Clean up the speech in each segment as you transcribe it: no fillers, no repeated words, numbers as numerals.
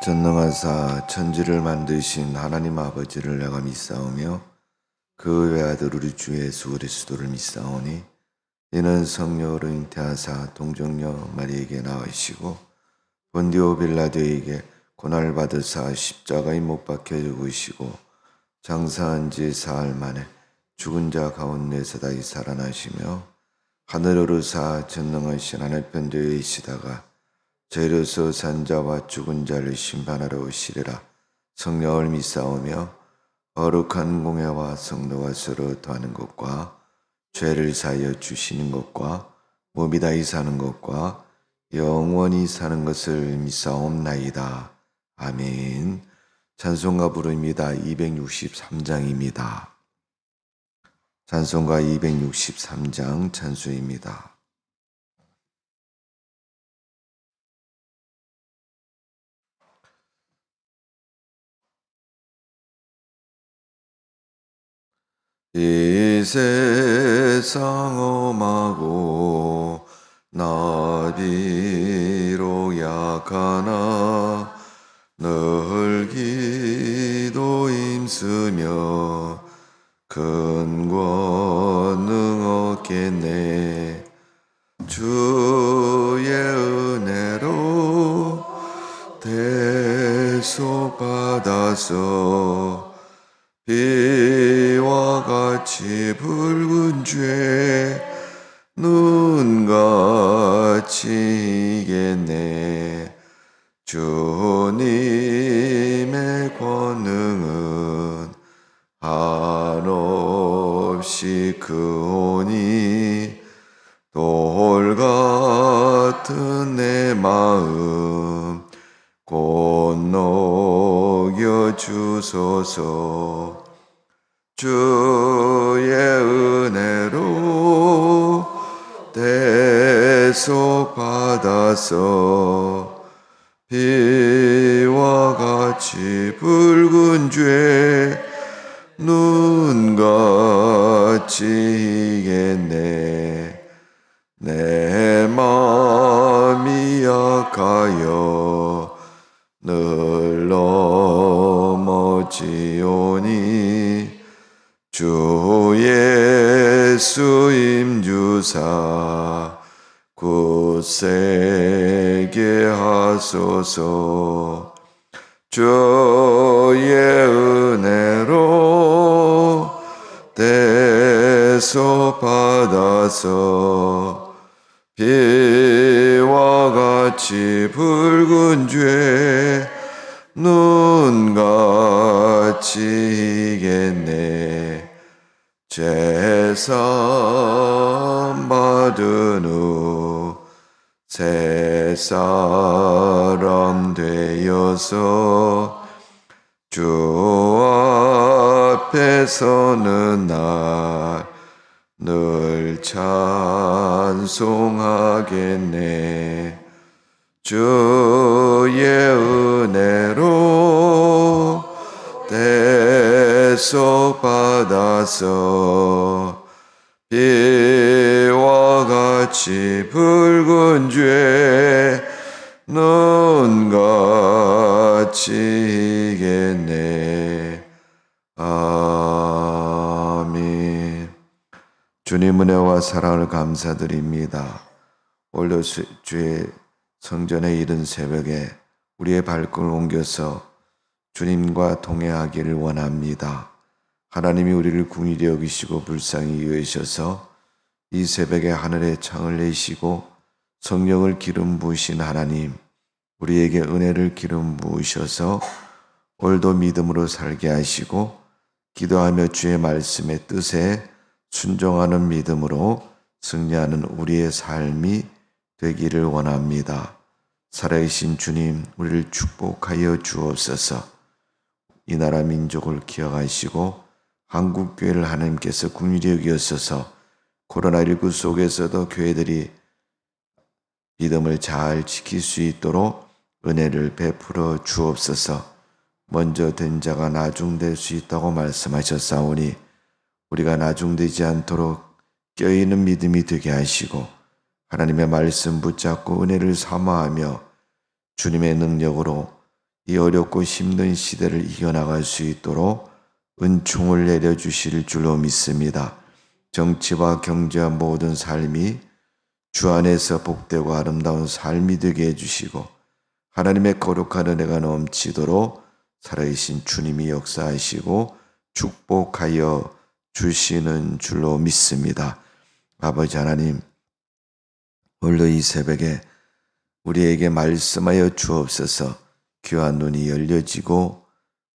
전능하사 천지를 만드신 하나님 아버지를 내가 믿사오며 그 외아들 우리 주 예수 그리스도를 믿사오니 이는 성령으로 잉태하사 동정녀 마리에게 나으시고 본디오 빌라도에게 고난을 받으사 십자가에 못 박혀 죽으시고 장사한 지 사흘 만에 죽은 자 가운데서 다시 살아나시며 하늘 오르사 전능하신 하늘 편도에 있으다가 저희로서 산자와 죽은 자를 심판하러 오시리라. 성령을 믿사오며 거룩한 공회와 성도가 서로 더하는 것과 죄를 사하여 주시는 것과 몸이 다히 사는 것과 영원히 사는 것을 믿사옵나이다. 아멘. 찬송가 부릅니다. 263장입니다. 찬송가 263장 찬수입니다. 이 세상 험하고 나비로 약하나 늘 기도 힘쓰며 큰 권능 얻겠네. 주의 은혜로 대속받아서 비와 같이 붉은 죄 눈같이 이겠네. 주님의 권능은 한없이 크오니 돌 같은 내 마음 곧 녹여 주소서. 주의 은혜로 대속받아서 비와 같이 붉은 죄 눈같이 이겠네. 내 마음이 약하여 늘 넘어지오니 주 예수 임주사 굳세게 하소서. 주의 은혜로 대속받아서 비와 같이 붉은 죄 눈같이 이겠네. 제사함 받은 후 새 사람 되어서 주 앞에 서는 날 늘 찬송하겠네. 주의 은혜로 대속받아서 비와 같이 붉은 죄 눈같이 이겠네. 아멘. 주님 은혜와 사랑을 감사드립니다. 오늘 주의 성전에 이른 새벽에 우리의 발걸음을 옮겨서 주님과 동행하기를 원합니다. 하나님이 우리를 긍휼히 여기시고 불쌍히 여기셔서 이 새벽에 하늘의 창을 내시고 성령을 기름 부으신 하나님, 우리에게 은혜를 기름 부으셔서 오늘도 믿음으로 살게 하시고 기도하며 주의 말씀의 뜻에 순종하는 믿음으로 승리하는 우리의 삶이 되기를 원합니다. 살아계신 주님, 우리를 축복하여 주옵소서. 이 나라 민족을 기억하시고 한국교회를 하나님께서 긍휼히 여기셔서 코로나19 속에서도 교회들이 믿음을 잘 지킬 수 있도록 은혜를 베풀어 주옵소서. 먼저 된 자가 나중될 수 있다고 말씀하셨사오니 우리가 나중되지 않도록 껴있는 믿음이 되게 하시고 하나님의 말씀 붙잡고 은혜를 사모하며 주님의 능력으로 이 어렵고 힘든 시대를 이겨나갈 수 있도록 은총을 내려주실 줄로 믿습니다. 정치와 경제와 모든 삶이 주 안에서 복되고 아름다운 삶이 되게 해주시고 하나님의 거룩한 은혜가 넘치도록 살아계신 주님이 역사하시고 축복하여 주시는 줄로 믿습니다. 아버지 하나님, 오늘도 이 새벽에 우리에게 말씀하여 주옵소서. 귀한 눈이 열려지고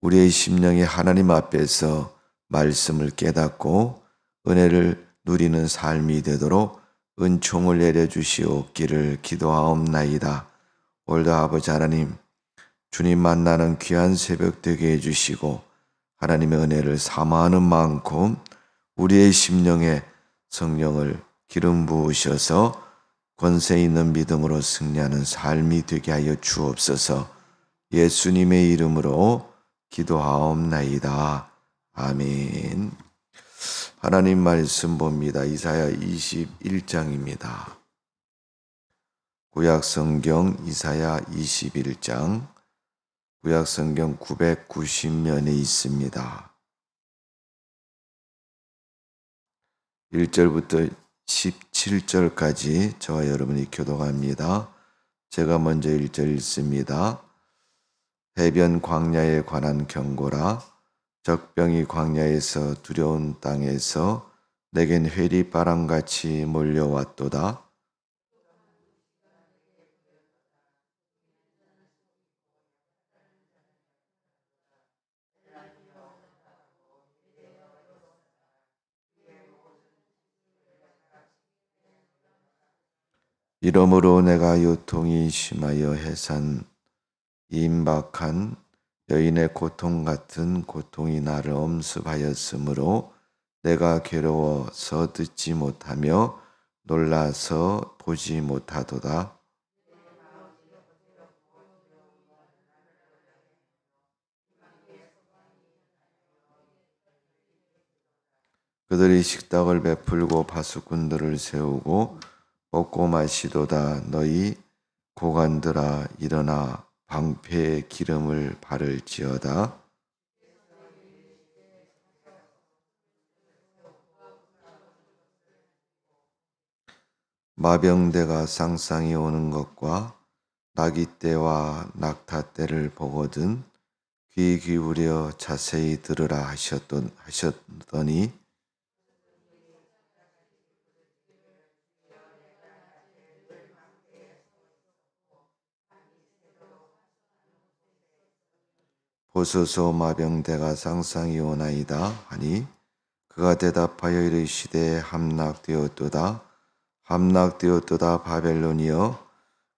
우리의 심령이 하나님 앞에서 말씀을 깨닫고 은혜를 누리는 삶이 되도록 은총을 내려주시옵기를 기도하옵나이다. 오늘도 아버지 하나님, 주님 만나는 귀한 새벽 되게 해주시고 하나님의 은혜를 사모하는 만큼 우리의 심령에 성령을 기름 부으셔서 권세 있는 믿음으로 승리하는 삶이 되게 하여 주옵소서. 예수님의 이름으로 기도하옵나이다. 아멘. 하나님 말씀 봅니다. 이사야 21장입니다. 구약성경 이사야 21장, 구약성경 990면에 있습니다. 1절부터 17절까지 저와 여러분이 교독합니다. 제가 먼저 1절 읽습니다. 해변 광야에 관한 경고라. 적병이 광야에서 두려운 땅에서 내겐 회리바람같이 몰려왔도다. 이러므로 내가 요통이 심하여 해산 임박한 여인의 고통 같은 고통이 나를 엄습하였으므로 내가 괴로워서 듣지 못하며 놀라서 보지 못하도다. 그들이 식탁을 베풀고 파수꾼들을 세우고 먹고 마시도다. 너희 고관들아 일어나 방패에 기름을 바를지어다. 마병대가 쌍쌍이 오는 것과 나귀떼와 낙타떼를 보거든 귀 기울여 자세히 들으라 하셨더니 보소서 마병대가 쌍쌍이 오나이다 하니 그가 대답하여 이르시되 함락되었도다. 함락되었도다 바벨론이여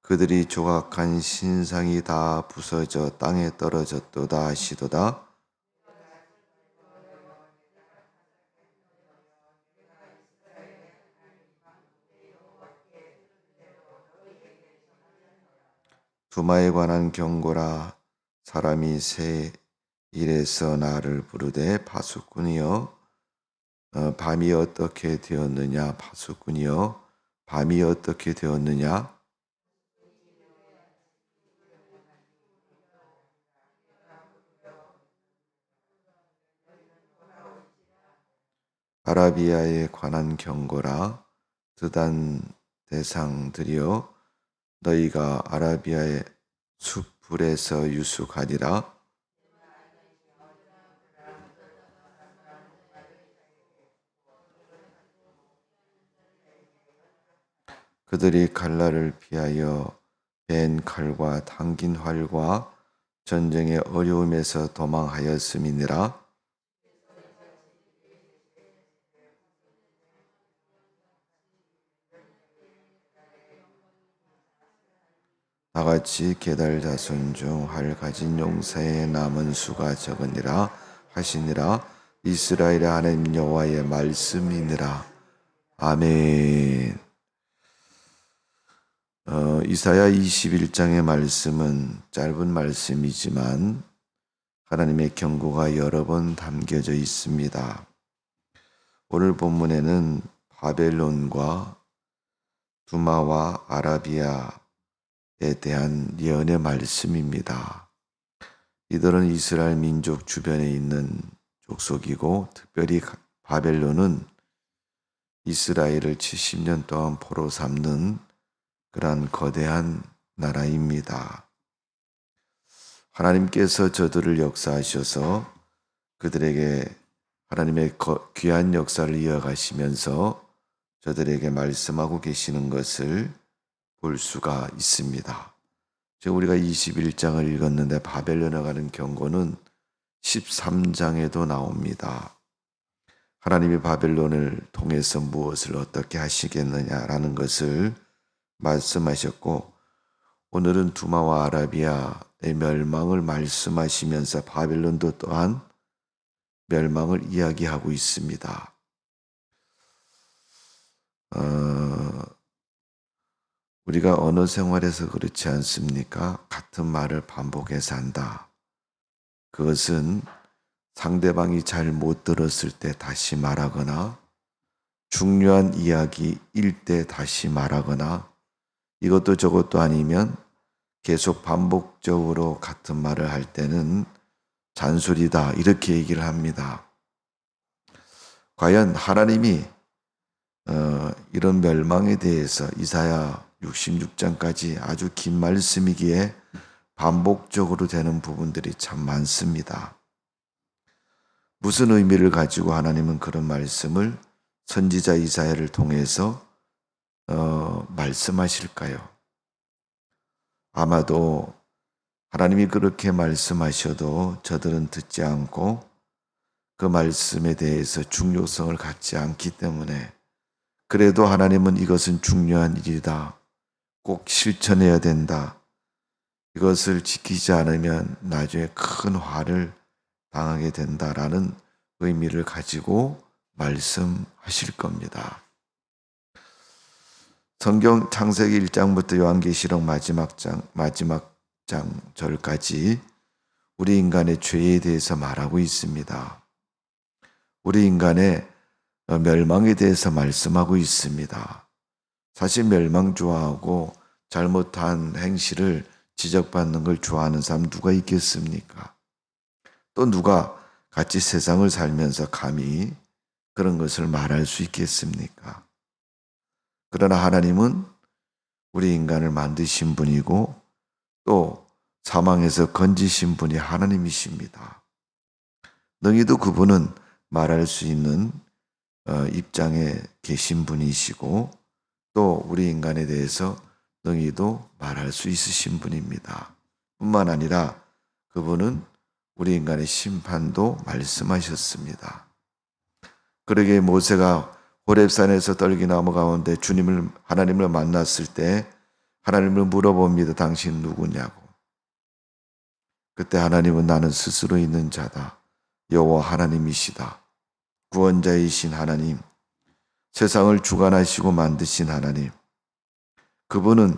그들이 조각한 신상이 다 부서져 땅에 떨어졌도다 하시도다. 두마에 관한 경고라. 사람이 새 일에서 나를 부르되 파수꾼이여 밤이 어떻게 되었느냐. 파수꾼이여 밤이 어떻게 되었느냐. 아라비아에 관한 경고라. 드단 대상들이여 너희가 아라비아의 숲불에서 유숙하리라. 그들이 칼날을 피하여 벤 칼과 당긴 활과 전쟁의 어려움에서 도망하였음이니라. 다같이 게달 자손 중 활 가진 용사의 남은 수가 적으니라 하시니라. 이스라엘의 하나님 여호와의 말씀이니라. 아멘. 이사야 21장의 말씀은 짧은 말씀이지만 하나님의 경고가 여러 번 담겨져 있습니다. 오늘 본문에는 바벨론과 두마와 아라비아에 대한 예언의 말씀입니다. 이들은 이스라엘 민족 주변에 있는 족속이고 특별히 바벨론은 이스라엘을 70년 동안 포로 삼는 그러한 거대한 나라입니다. 하나님께서 저들을 역사하셔서 그들에게 하나님의 귀한 역사를 이어가시면서 저들에게 말씀하고 계시는 것을 볼 수가 있습니다. 지금 우리가 21장을 읽었는데 바벨론에 가는 경고는 13장에도 나옵니다. 하나님이 바벨론을 통해서 무엇을 어떻게 하시겠느냐라는 것을 말씀하셨고, 오늘은 두마와 아라비아의 멸망을 말씀하시면서 바벨론도 또한 멸망을 이야기하고 있습니다. 우리가 언어 생활에서 그렇지 않습니까? 같은 말을 반복해서 한다. 그것은 상대방이 잘 못 들었을 때 다시 말하거나 중요한 이야기일 때 다시 말하거나 이것도 저것도 아니면 계속 반복적으로 같은 말을 할 때는 잔소리다 이렇게 얘기를 합니다. 과연 하나님이 이런 멸망에 대해서 이사야 66장까지 아주 긴 말씀이기에 반복적으로 되는 부분들이 참 많습니다. 무슨 의미를 가지고 하나님은 그런 말씀을 선지자 이사야를 통해서 말씀하실까요? 아마도 하나님이 그렇게 말씀하셔도 저들은 듣지 않고 그 말씀에 대해서 중요성을 갖지 않기 때문에 그래도 하나님은 이것은 중요한 일이다. 꼭 실천해야 된다. 이것을 지키지 않으면 나중에 큰 화를 당하게 된다라는 의미를 가지고 말씀하실 겁니다. 성경 창세기 1장부터 요한계시록 마지막 장 절까지 우리 인간의 죄에 대해서 말하고 있습니다. 우리 인간의 멸망에 대해서 말씀하고 있습니다. 사실 멸망 좋아하고 잘못한 행실을 지적받는 걸 좋아하는 사람 누가 있겠습니까? 또 누가 같이 세상을 살면서 감히 그런 것을 말할 수 있겠습니까? 그러나 하나님은 우리 인간을 만드신 분이고 또 사망에서 건지신 분이 하나님이십니다. 능히도 그분은 말할 수 있는 입장에 계신 분이시고 또 우리 인간에 대해서 능히도 말할 수 있으신 분입니다. 뿐만 아니라 그분은 우리 인간의 심판도 말씀하셨습니다. 그러기에 모세가 호렙산에서 떨기나무 가운데 하나님을 만났을 때 하나님을 물어봅니다. 당신 누구냐고. 그때 하나님은 나는 스스로 있는 자다. 여호와 하나님이시다. 구원자이신 하나님, 세상을 주관하시고 만드신 하나님, 그분은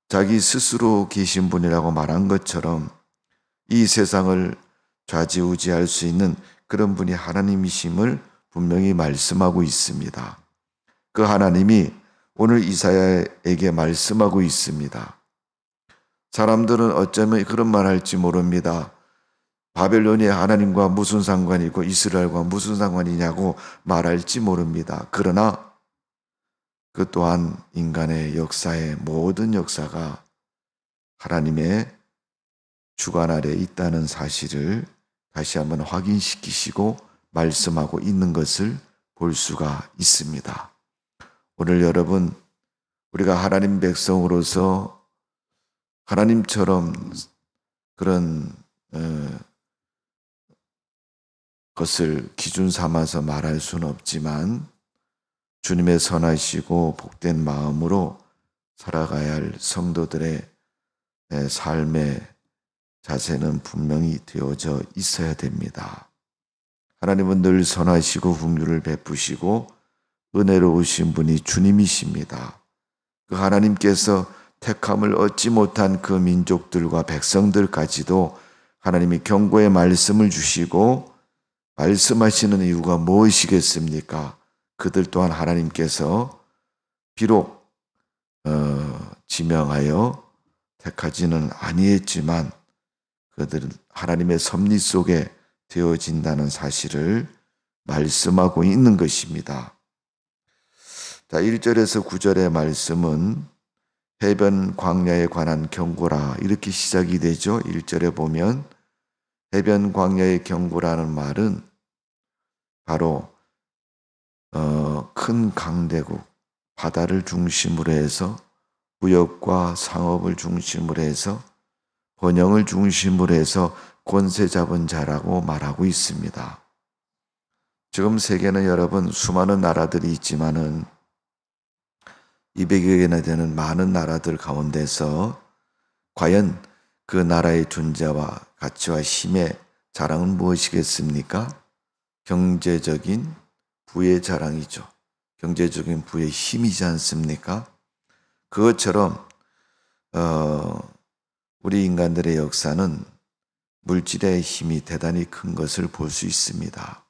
자기 스스로 계신 분이라고 말한 것처럼 이 세상을 좌지우지할 수 있는 그런 분이 하나님이심을 분명히 말씀하고 있습니다. 그 하나님이 오늘 이사야에게 말씀하고 있습니다. 사람들은 어쩌면 그런 말 할지 모릅니다. 바벨론이 하나님과 무슨 상관이고 이스라엘과 무슨 상관이냐고 말할지 모릅니다. 그러나 그 또한 인간의 역사의 모든 역사가 하나님의 주관 아래 있다는 사실을 다시 한번 확인시키시고 말씀하고 있는 것을 볼 수가 있습니다. 오늘 여러분, 우리가 하나님 백성으로서 하나님처럼 그런 것을 기준 삼아서 말할 수는 없지만 주님의 선하시고 복된 마음으로 살아가야 할 성도들의 삶의 자세는 분명히 되어져 있어야 됩니다. 하나님은 늘 선하시고 긍휼을 베푸시고 은혜로우신 분이 주님이십니다. 그 하나님께서 택함을 얻지 못한 그 민족들과 백성들까지도 하나님이 경고의 말씀을 주시고 말씀하시는 이유가 무엇이겠습니까? 그들 또한 하나님께서 비록 지명하여 택하지는 아니했지만 그들은 하나님의 섭리 속에 되어진다는 사실을 말씀하고 있는 것입니다. 자, 1절에서 9절의 말씀은 해변 광야에 관한 경고라 이렇게 시작이 되죠. 1절에 보면 해변 광야의 경고라는 말은 바로 큰 강대국, 바다를 중심으로 해서 무역과 상업을 중심으로 해서 번영을 중심으로 해서 권세 잡은 자라고 말하고 있습니다. 지금 세계는 여러분 수많은 나라들이 있지만은 200여 개나 되는 많은 나라들 가운데서 과연 그 나라의 존재와 가치와 힘의 자랑은 무엇이겠습니까? 경제적인 부의 자랑이죠. 경제적인 부의 힘이지 않습니까? 그것처럼 우리 인간들의 역사는 물질의 힘이 대단히 큰 것을 볼 수 있습니다.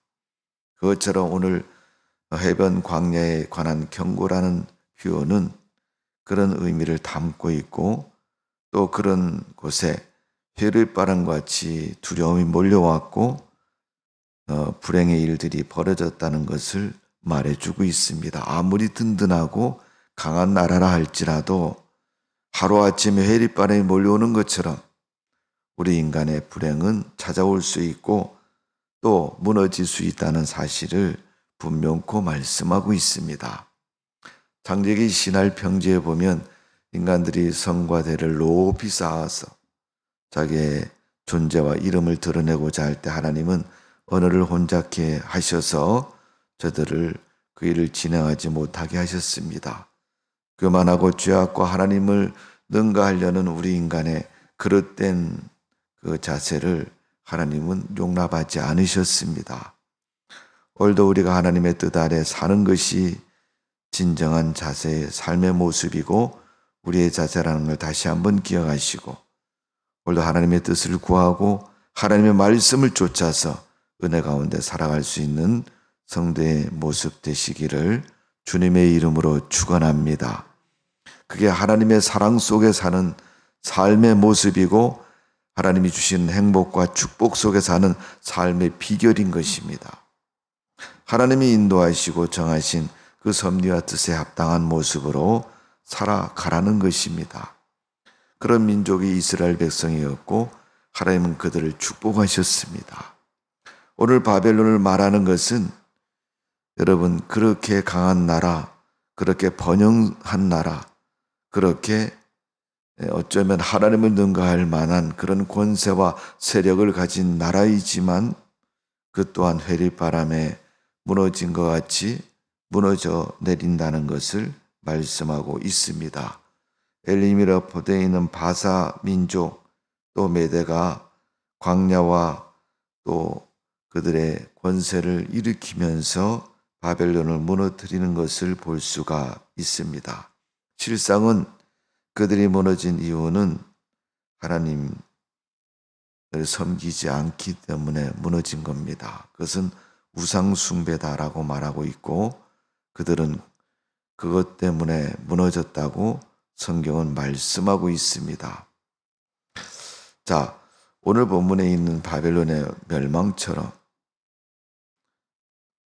그것처럼 오늘 해변 광야에 관한 경고라는 표현은 그런 의미를 담고 있고 또 그런 곳에 회를바람과 같이 두려움이 몰려왔고 불행의 일들이 벌어졌다는 것을 말해주고 있습니다. 아무리 든든하고 강한 나라라 할지라도 하루아침에 회리바람이 몰려오는 것처럼 우리 인간의 불행은 찾아올 수 있고 또 무너질 수 있다는 사실을 분명코 말씀하고 있습니다. 창세기 신할 평지에 보면 인간들이 성과 대를 높이 쌓아서 자기의 존재와 이름을 드러내고자 할 때 하나님은 언어를 혼잡케 하셔서 저들을 그 일을 진행하지 못하게 하셨습니다. 교만하고 죄악과 하나님을 능가하려는 우리 인간의 그릇된 그 자세를 하나님은 용납하지 않으셨습니다. 오늘도 우리가 하나님의 뜻 아래 사는 것이 진정한 자세의 삶의 모습이고 우리의 자세라는 걸 다시 한번 기억하시고 오늘도 하나님의 뜻을 구하고 하나님의 말씀을 쫓아서 은혜 가운데 살아갈 수 있는 성도의 모습 되시기를 주님의 이름으로 축원합니다. 그게 하나님의 사랑 속에 사는 삶의 모습이고 하나님이 주신 행복과 축복 속에 사는 삶의 비결인 것입니다. 하나님이 인도하시고 정하신 그 섭리와 뜻에 합당한 모습으로 살아가라는 것입니다. 그런 민족이 이스라엘 백성이었고 하나님은 그들을 축복하셨습니다. 오늘 바벨론을 말하는 것은 여러분 그렇게 강한 나라, 그렇게 번영한 나라, 그렇게 어쩌면 하나님을 능가할 만한 그런 권세와 세력을 가진 나라이지만 그 또한 회리바람에 무너진 것 같이 무너져 내린다는 것을 말씀하고 있습니다. 엘림이라 포대에 있는 바사 민족 또 메대가 광야와 또 그들의 권세를 일으키면서 바벨론을 무너뜨리는 것을 볼 수가 있습니다. 실상은 그들이 무너진 이유는 하나님을 섬기지 않기 때문에 무너진 겁니다. 그것은 우상숭배다라고 말하고 있고 그들은 그것 때문에 무너졌다고 성경은 말씀하고 있습니다. 자, 오늘 본문에 있는 바벨론의 멸망처럼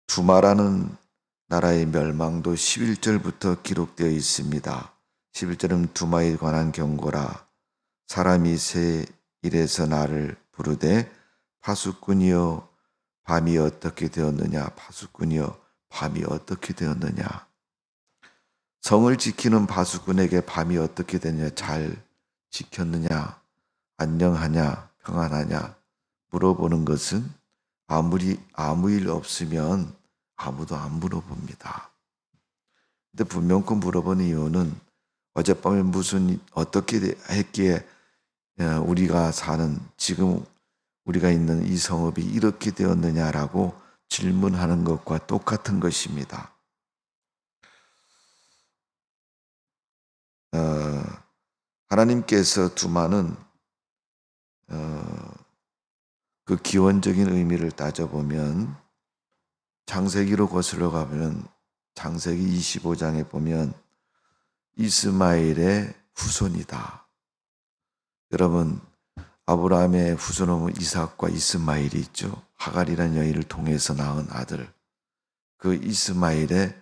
두마라는 나라의 멸망도 11절부터 기록되어 있습니다. 11절은 두마에 관한 경고라. 사람이 새 일에서 나를 부르되 파수꾼이여 밤이 어떻게 되었느냐. 파수꾼이여 밤이 어떻게 되었느냐. 성을 지키는 파수꾼에게 밤이 어떻게 되느냐. 잘 지켰느냐. 안녕하냐. 평안하냐. 물어보는 것은 아무 일 없으면 아무도 안 물어봅니다. 근데 분명히 물어보는 이유는 어젯밤에 어떻게 했기에 우리가 사는 지금 우리가 있는 이 성읍이 이렇게 되었느냐라고 질문하는 것과 똑같은 것입니다. 하나님께서 두마는 그 기원적인 의미를 따져보면 창세기로 거슬러 가면 창세기 25장에 보면 이스마엘의 후손이다. 여러분 아브라함의 후손은 이삭과 이스마엘이 있죠. 하갈이라는 여인을 통해서 낳은 아들. 그 이스마엘의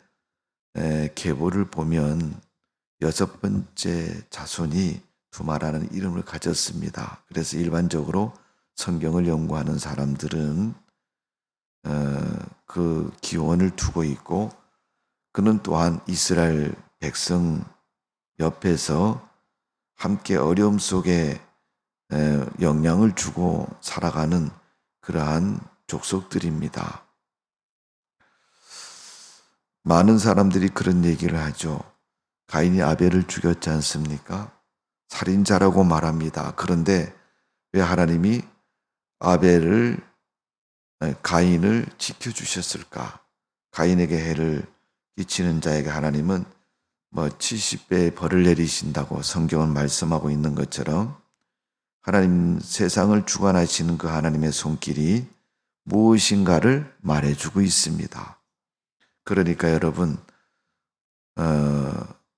계보를 보면 6번째 자손이 두마라는 이름을 가졌습니다. 그래서 일반적으로 성경을 연구하는 사람들은 그 기원을 두고 있고, 그는 또한 이스라엘 백성 옆에서 함께 어려움 속에 영향을 주고 살아가는 그러한 족속들입니다. 많은 사람들이 그런 얘기를 하죠. 가인이 아벨을 죽였지 않습니까? 살인자라고 말합니다. 그런데 왜 하나님이 가인을 지켜주셨을까? 가인에게 해를 끼치는 자에게 하나님은 70배의 벌을 내리신다고 성경은 말씀하고 있는 것처럼, 하나님 세상을 주관하시는 그 하나님의 손길이 무엇인가를 말해주고 있습니다. 그러니까 여러분,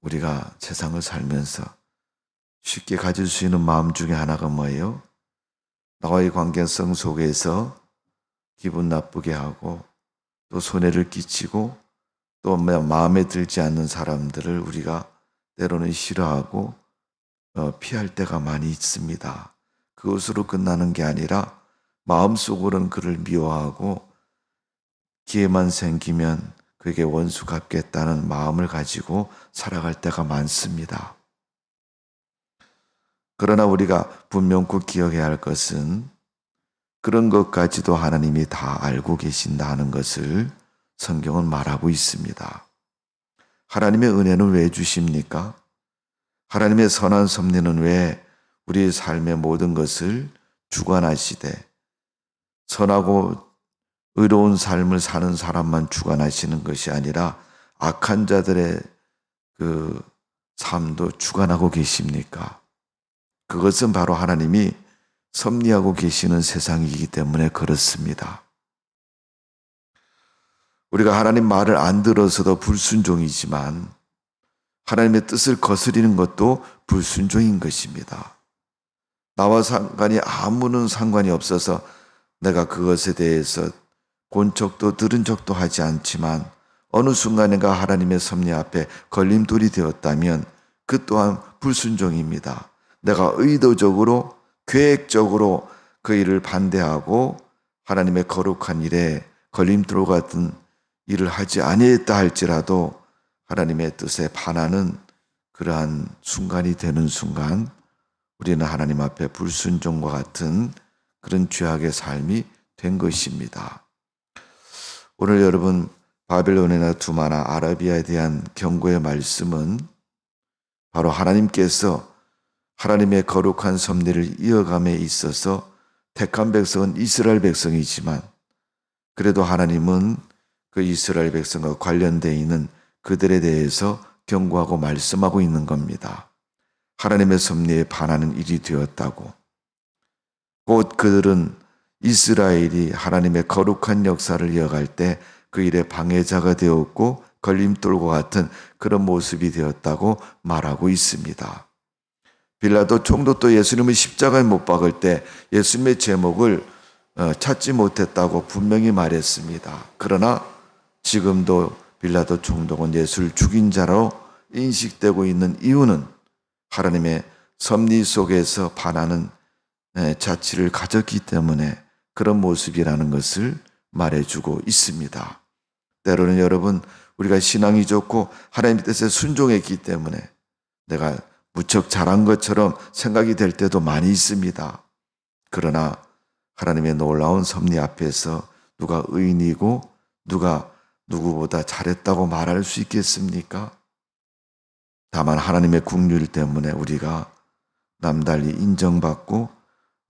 우리가 세상을 살면서 쉽게 가질 수 있는 마음 중에 하나가 뭐예요? 나와의 관계성 속에서 기분 나쁘게 하고 또 손해를 끼치고 또 마음에 들지 않는 사람들을 우리가 때로는 싫어하고 피할 때가 많이 있습니다. 그것으로 끝나는 게 아니라 마음속으로는 그를 미워하고 기회만 생기면 그에게 원수 갚겠다는 마음을 가지고 살아갈 때가 많습니다. 그러나 우리가 분명히 기억해야 할 것은 그런 것까지도 하나님이 다 알고 계신다 하는 것을 성경은 말하고 있습니다. 하나님의 은혜는 왜 주십니까? 하나님의 선한 섭리는 왜 우리의 삶의 모든 것을 주관하시되 선하고 의로운 삶을 사는 사람만 주관하시는 것이 아니라 악한 자들의 그 삶도 주관하고 계십니까? 그것은 바로 하나님이 섭리하고 계시는 세상이기 때문에 그렇습니다. 우리가 하나님 말을 안 들어서도 불순종이지만 하나님의 뜻을 거스리는 것도 불순종인 것입니다. 나와 아무런 상관이 없어서 내가 그것에 대해서 본 척도 들은 척도 하지 않지만 어느 순간인가 하나님의 섭리 앞에 걸림돌이 되었다면 그 또한 불순종입니다. 내가 의도적으로 계획적으로 그 일을 반대하고 하나님의 거룩한 일에 걸림돌 같은 일을 하지 아니했다 할지라도 하나님의 뜻에 반하는 그러한 순간이 되는 순간 우리는 하나님 앞에 불순종과 같은 그런 죄악의 삶이 된 것입니다. 오늘 여러분 바벨론이나 두마나 아라비아에 대한 경고의 말씀은 바로 하나님께서 하나님의 거룩한 섭리를 이어감에 있어서 택한 백성은 이스라엘 백성이지만 그래도 하나님은 그 이스라엘 백성과 관련되어 있는 그들에 대해서 경고하고 말씀하고 있는 겁니다. 하나님의 섭리에 반하는 일이 되었다고. 곧 그들은 이스라엘이 하나님의 거룩한 역사를 이어갈 때 그 일에 방해자가 되었고 걸림돌과 같은 그런 모습이 되었다고 말하고 있습니다. 빌라도 총독도 또 예수님을 십자가에 못 박을 때 예수님의 제목을 찾지 못했다고 분명히 말했습니다. 그러나 지금도 빌라도 총독은 예수를 죽인 자로 인식되고 있는 이유는 하나님의 섭리 속에서 반하는 자치를 가졌기 때문에 그런 모습이라는 것을 말해주고 있습니다. 때로는 여러분 우리가 신앙이 좋고 하나님의 뜻에 순종했기 때문에 내가 무척 잘한 것처럼 생각이 될 때도 많이 있습니다. 그러나 하나님의 놀라운 섭리 앞에서 누가 의인이고 누가 누구보다 잘했다고 말할 수 있겠습니까? 다만 하나님의 긍휼 때문에 우리가 남달리 인정받고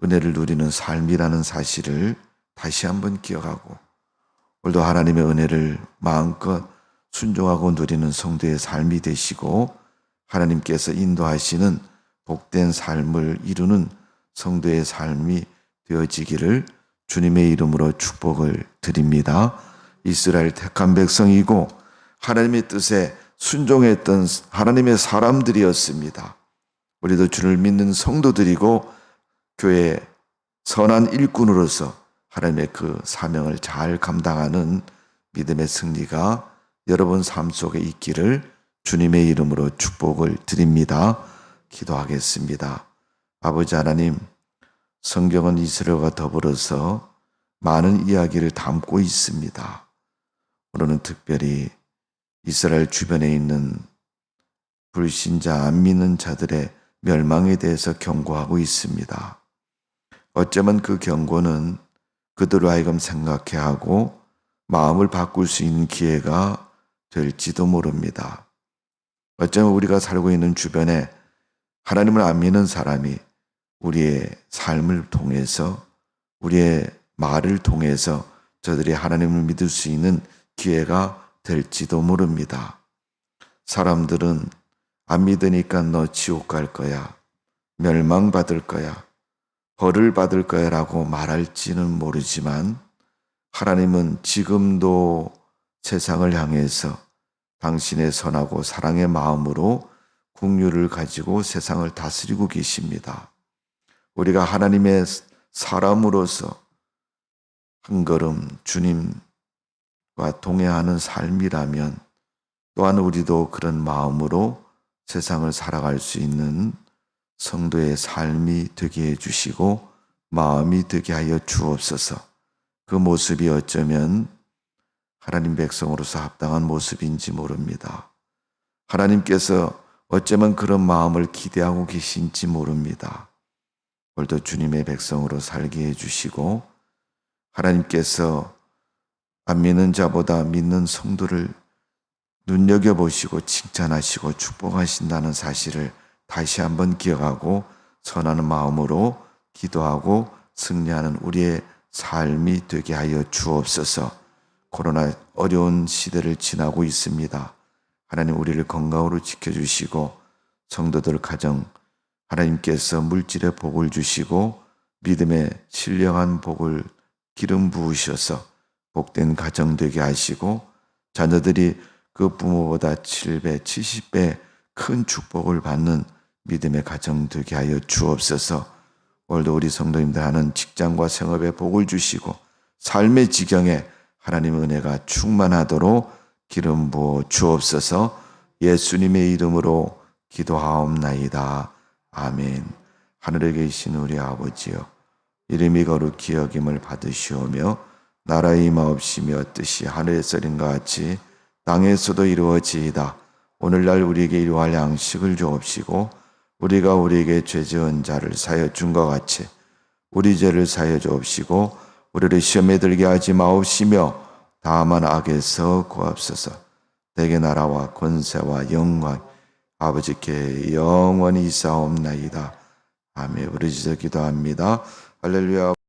은혜를 누리는 삶이라는 사실을 다시 한번 기억하고 오늘도 하나님의 은혜를 마음껏 순종하고 누리는 성도의 삶이 되시고 하나님께서 인도하시는 복된 삶을 이루는 성도의 삶이 되어지기를 주님의 이름으로 축복을 드립니다. 이스라엘 택한 백성이고 하나님의 뜻에 순종했던 하나님의 사람들이었습니다. 우리도 주를 믿는 성도들이고 교회 선한 일꾼으로서 하나님의 그 사명을 잘 감당하는 믿음의 승리가 여러분 삶 속에 있기를 주님의 이름으로 축복을 드립니다. 기도하겠습니다. 아버지 하나님, 성경은 이스라엘과 더불어서 많은 이야기를 담고 있습니다. 오늘은 특별히 이스라엘 주변에 있는 불신자, 안 믿는 자들의 멸망에 대해서 경고하고 있습니다. 어쩌면 그 경고는 그들로 하여금 생각해 하고 마음을 바꿀 수 있는 기회가 될지도 모릅니다. 어쩌면 우리가 살고 있는 주변에 하나님을 안 믿는 사람이 우리의 삶을 통해서, 우리의 말을 통해서 저들이 하나님을 믿을 수 있는 기회가 될지도 모릅니다. 사람들은 안 믿으니까 너 지옥 갈 거야, 멸망받을 거야, 벌을 받을 거야 라고 말할지는 모르지만 하나님은 지금도 세상을 향해서 당신의 선하고 사랑의 마음으로 긍휼을 가지고 세상을 다스리고 계십니다. 우리가 하나님의 사람으로서 한 걸음 주님과 동행하는 삶이라면 또한 우리도 그런 마음으로 세상을 살아갈 수 있는 성도의 삶이 되게 해주시고 마음이 되게 하여 주옵소서. 그 모습이 어쩌면 하나님 백성으로서 합당한 모습인지 모릅니다. 하나님께서 어쩌면 그런 마음을 기대하고 계신지 모릅니다. 오늘도 주님의 백성으로 살게 해주시고 하나님께서 안 믿는 자보다 믿는 성도를 눈여겨보시고 칭찬하시고 축복하신다는 사실을 다시 한번 기억하고 선하는 마음으로 기도하고 승리하는 우리의 삶이 되게 하여 주옵소서. 코로나 어려운 시대를 지나고 있습니다. 하나님 우리를 건강으로 지켜주시고 성도들 가정 하나님께서 물질의 복을 주시고 믿음의 신령한 복을 기름 부으셔서 복된 가정 되게 하시고 자녀들이 그 부모보다 7배, 70배 큰 축복을 받는 믿음의 가정 되게 하여 주옵소서. 오늘도 우리 성도님들 하는 직장과 생업에 복을 주시고 삶의 지경에 하나님의 은혜가 충만하도록 기름 부어 주옵소서. 예수님의 이름으로 기도하옵나이다. 아멘. 하늘에 계신 우리 아버지여, 이름이 거룩히 여김을 받으시오며 나라의 임하옵시며 뜻이 하늘에서 이룬 것 같이 땅에서도 이루어지이다. 오늘날 우리에게 일용할 양식을 주옵시고 우리가 우리에게 죄 지은 자를 사하여 준 것 같이 우리 죄를 사하여 주옵시고 우리를 시험에 들게 하지 마옵시며 다만 악에서 구하옵소서. 대개 나라와 권세와 영광 아버지께 영원히 있사옵나이다. 아멘. 부르짖어 기도합니다. 할렐루야.